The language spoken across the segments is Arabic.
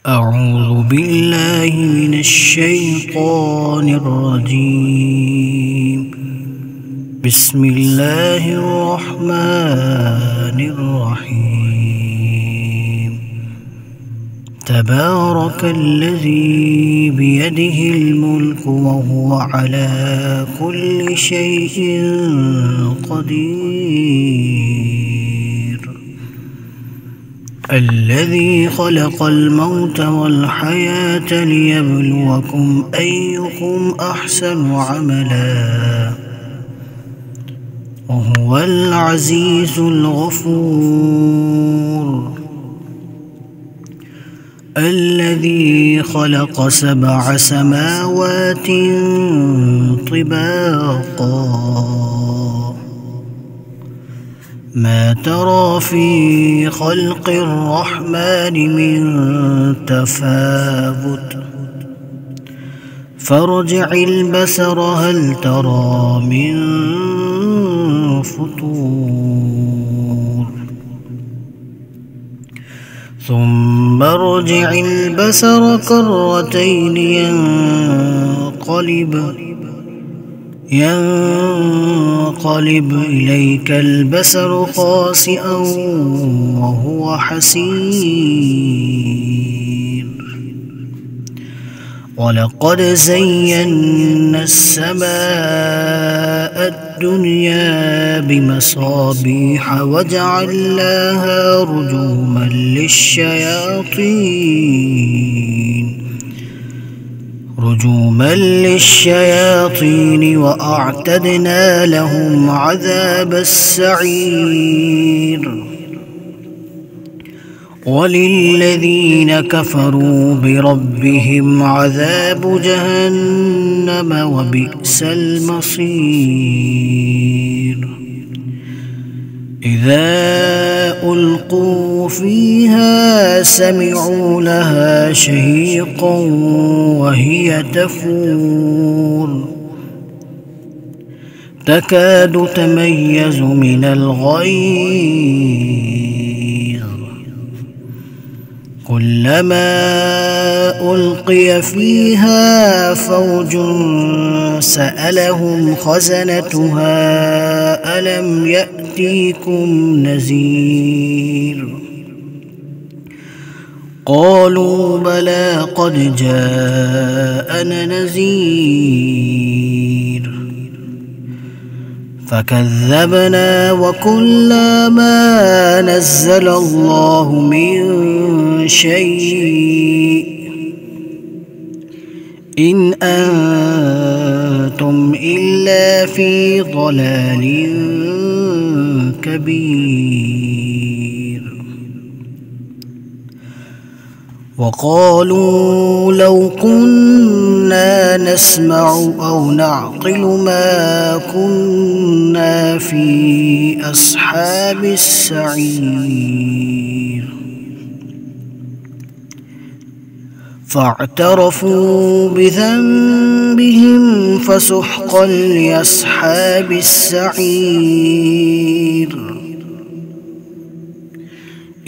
أعوذ بالله من الشيطان الرجيم. بسم الله الرحمن الرحيم. تبارك الذي بيده الملك وهو على كل شيء قدير. الذي خلق الموت والحياة ليبلوكم أيكم أحسن عملا وهو العزيز الغفور. الذي خلق 7 سماوات طباقا ما ترى في خلق الرحمن من تفاوت فارجع البصر هل ترى من فطور ثم ارجع البصر كرتين ينقلب إليك البصر خاسئا وهو حسير. ولقد زينا السماء الدنيا بمصابيح وجعلناها رجوما للشياطين وأعتدنا لهم عذاب السعير. وللذين كفروا بربهم عذاب جهنم وبئس المصير. إذا ألقوا فيها سمعوا لها شهيقا وهي تفور تكاد تميز من الغيظ كلما ألقي فيها فوج سألهم خزنتها ألم يأتيكم نذير قالوا بلى قد جاءنا نذير فكذبنا وقلنا ما نزل الله من شيء إن أنتم إلا في ضلال كبير. وقالوا لو كنا نسمع أو نعقل ما كنا في أصحاب السعير. فاعترفوا بذنبهم فسحقا لأصحاب السعير.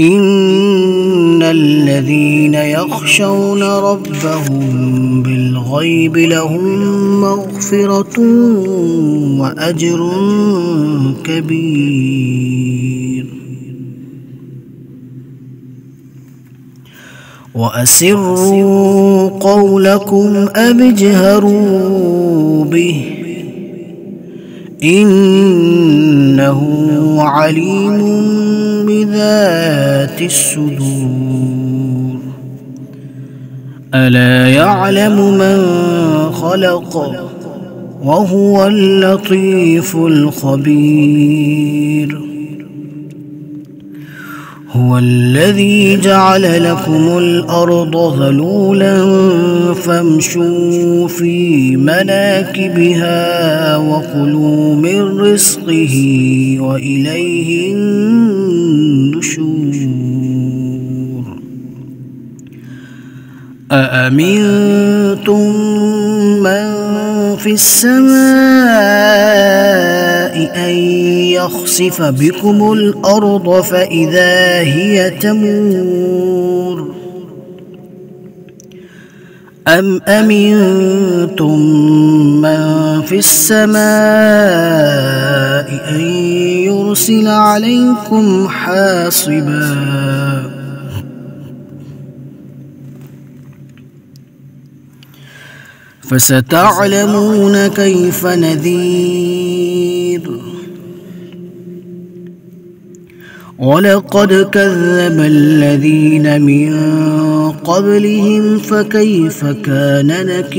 إن الذين يخشون ربهم بالغيب لهم مغفرة وأجر كبير. وأسروا قولكم أو اجهروا به إنه عليم بذات الصدور. ألا يعلم من خلق وهو اللطيف الخبير. هو الذي جعل لكم الأرض ذلولا فامشوا في مناكبها وكلوا من رزقه وإليه النشور. أأمنتم من في السماء أن يخسف بكم الأرض فإذا هي تمور أم أمنتم من في السماء أن يرسل عليكم حاصبا فستعلمون كيف نذير ولقد كذب الذين من قبلهم فكيف كان نكير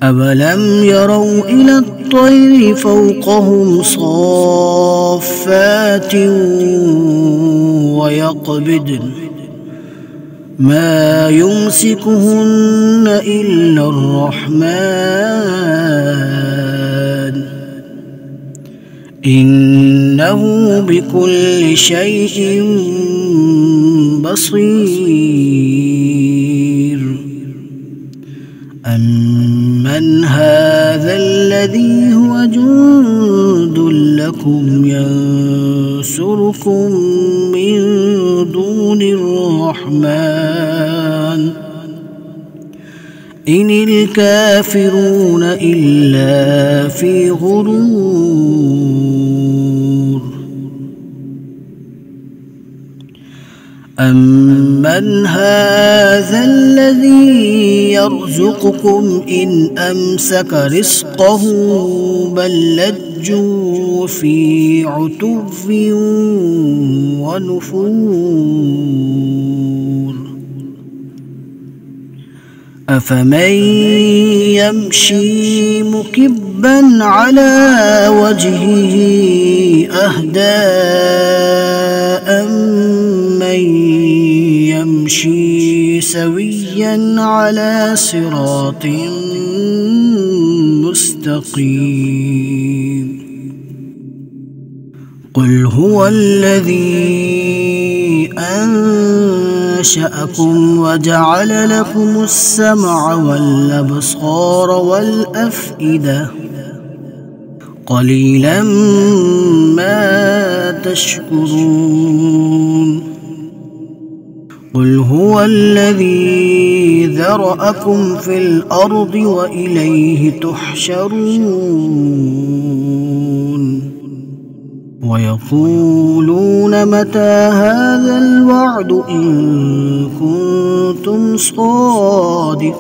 أولم يروا إلى الطير فوقهم صافات ويقبضن ما يمسكهن إلا الرحمن إنه بكل شيء بصير أمن هذا الذي هو جند لكم ينصركم من دون الرحمن إن الكافرون إلا في غرور أمن هذا الذي يرزقكم إن أمسك رزقه بل لجوا في عتو ونفور أفمن يمشي مكبا على وجهه أهدى أمن يمشي سويا على صراط مستقيم قل هو الذي أنشأكم وجعل لكم السمع والأبصار والأفئدة قليلا ما تشكرون قل هو الذي ذرأكم في الأرض وإليه تحشرون ويقولون متى هذا الوعد إن كنتم صادقين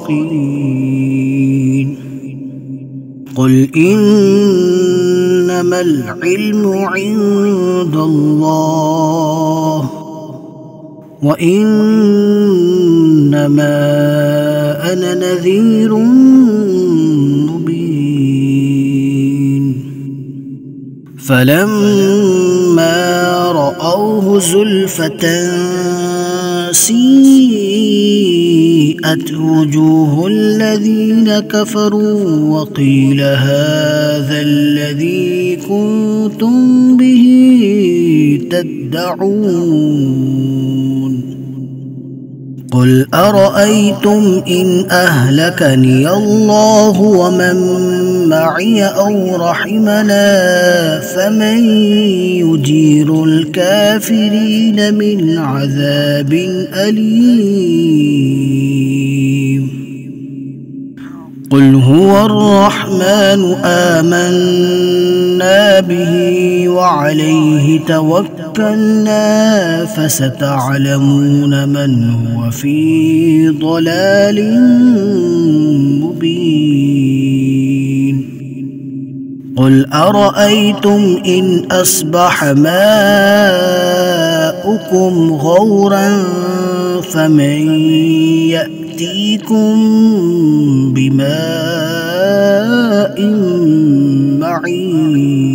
قل إنما العلم عند الله وإنما أنا نذير مبين فلما رأوه زلفة سيئت وجوه الذين كفروا وقيل هذا الذي كنتم به تدعون قل أرأيتم إن أهلكني الله ومن معي أو رحمنا فمن يجير الكافرين من عذاب أليم قل هو الرحمن آمنا به وعليه توكلنا فستعلمون من هو في ضلال مبين قل أرأيتم إن أصبح ماؤكم غورا فمن يأتيكم بماء معين